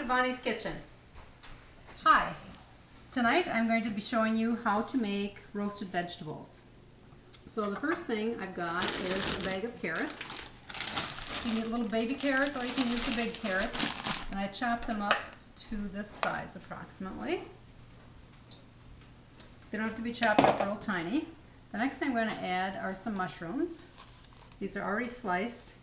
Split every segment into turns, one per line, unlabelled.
Voni's Kitchen.
Hi, tonight I'm going to be showing you how to make roasted vegetables. So the first thing I've got is a bag of carrots. You can get little baby carrots or you can use the big carrots. And I chop them up to this size approximately. They don't have to be chopped up real tiny. The next thing I'm going to add are some mushrooms. These are already sliced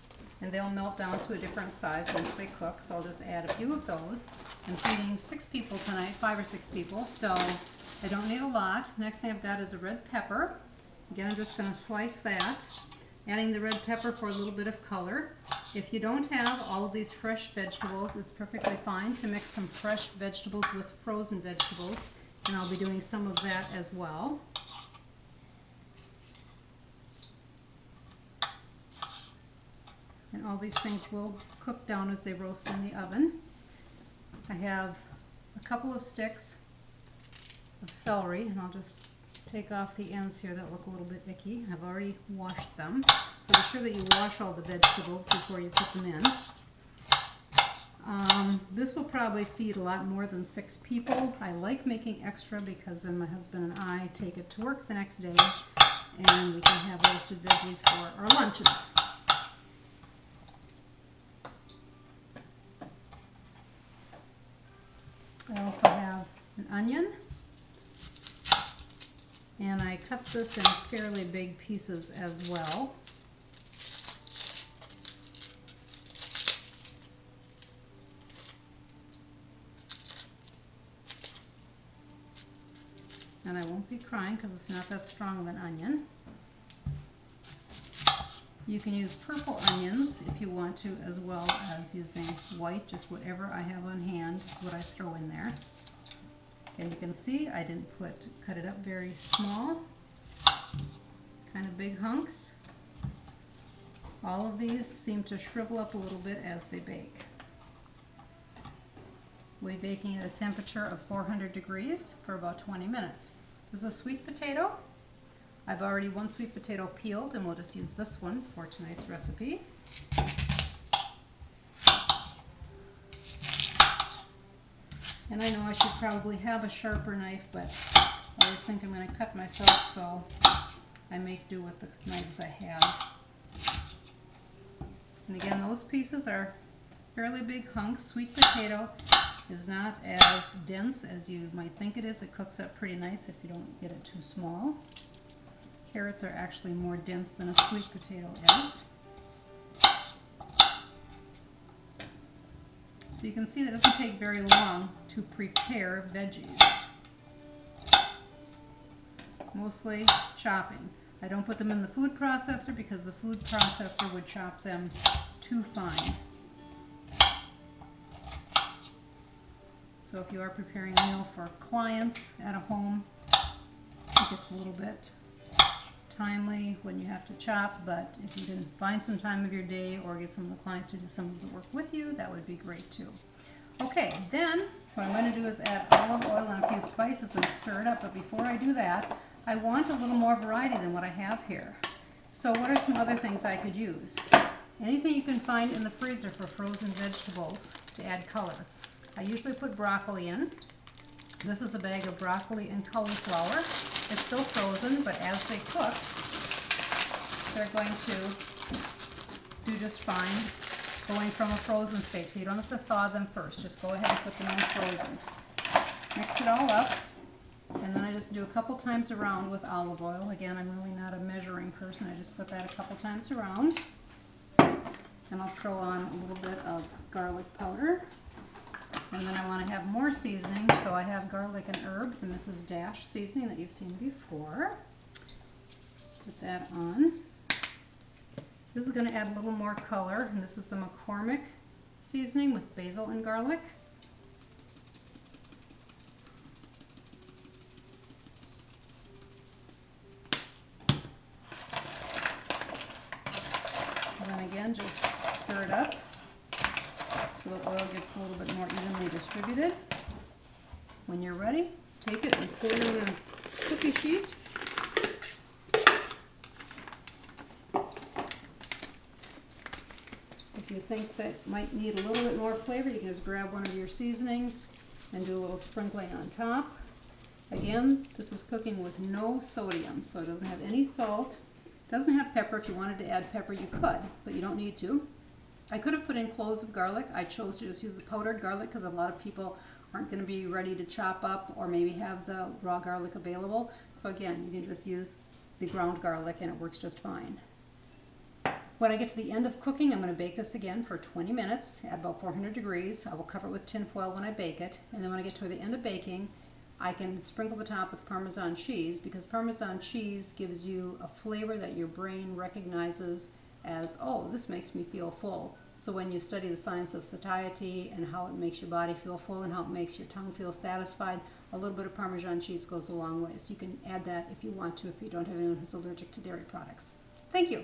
and they'll melt down to a different size once they cook, so I'll just add a few of those. I'm feeding 6 people tonight, 5 or 6 people, so I don't need a lot. Next thing I've got is a red pepper. Again, I'm just going to slice that, adding the red pepper for a little bit of color. If you don't have all of these fresh vegetables, it's perfectly fine to mix some fresh vegetables with frozen vegetables, and I'll be doing some of that as well. And all these things will cook down as they roast in the oven. I have a couple of sticks of celery, and I'll just take off the ends here that look a little bit icky. I've already washed them, so be sure that you wash all the vegetables before you put them in. This will probably feed a lot more than 6 people. I like making extra because then my husband and I take it to work the next day and we can have roasted veggies for our lunches. I also have an onion, and I cut this in fairly big pieces as well. And I won't be crying because it's not that strong of an onion. You can use purple onions if you want to, as well as using white. Just whatever I have on hand is what I throw in there. And you can see I didn't cut it up very small, kind of big hunks. All of these seem to shrivel up a little bit as they bake. We're baking at a temperature of 400 degrees for about 20 minutes. This is a sweet potato. I've already one sweet potato peeled, and we'll just use this one for tonight's recipe. And I know I should probably have a sharper knife, but I always think I'm going to cut myself, so I make do with the knives I have. And again, those pieces are fairly big hunks. Sweet potato is not as dense as you might think it is. It cooks up pretty nice if you don't get it too small. Carrots are actually more dense than a sweet potato is. So you can see that it doesn't take very long to prepare veggies. Mostly chopping. I don't put them in the food processor because the food processor would chop them too fine. So if you are preparing a meal for clients at a home, it gets a little bit timely when you have to chop, but if you can find some time of your day or get some of the clients to do some of the work with you, that would be great too. Okay, then what I'm going to do is add olive oil and a few spices and stir it up, but before I do that, I want a little more variety than what I have here. So what are some other things I could use? Anything you can find in the freezer for frozen vegetables to add color. I usually put broccoli in. This is a bag of broccoli and cauliflower. It's still frozen, but as they cook, they're going to do just fine going from a frozen state. So you don't have to thaw them first. Just go ahead and put them in frozen. Mix it all up, and then I just do a couple times around with olive oil. Again, I'm really not a measuring person. I just put that a couple times around. And I'll throw on a little bit of garlic powder. And then I want to have more seasoning, so I have garlic and herb, the Mrs. Dash seasoning that you've seen before. Put that on. This is going to add a little more color, and this is the McCormick seasoning with basil and garlic. And then again, just stir it up so the oil gets a little bit more evenly distributed. When you're ready, take it and put it on a cookie sheet. If you think that might need a little bit more flavor, you can just grab one of your seasonings and do a little sprinkling on top. Again, this is cooking with no sodium, so it doesn't have any salt. It doesn't have pepper. If you wanted to add pepper, you could, but you don't need to. I could have put in cloves of garlic. I chose to just use the powdered garlic because a lot of people aren't going to be ready to chop up or maybe have the raw garlic available. So again, you can just use the ground garlic and it works just fine. When I get to the end of cooking, I'm going to bake this again for 20 minutes at about 400 degrees. I will cover it with tin foil when I bake it. And then when I get to the end of baking, I can sprinkle the top with Parmesan cheese, because Parmesan cheese gives you a flavor that your brain recognizes as, oh, this makes me feel full. So when you study the science of satiety and how it makes your body feel full and how it makes your tongue feel satisfied, a little bit of Parmesan cheese goes a long way. So you can add that if you want to, if you don't have anyone who's allergic to dairy products. Thank you.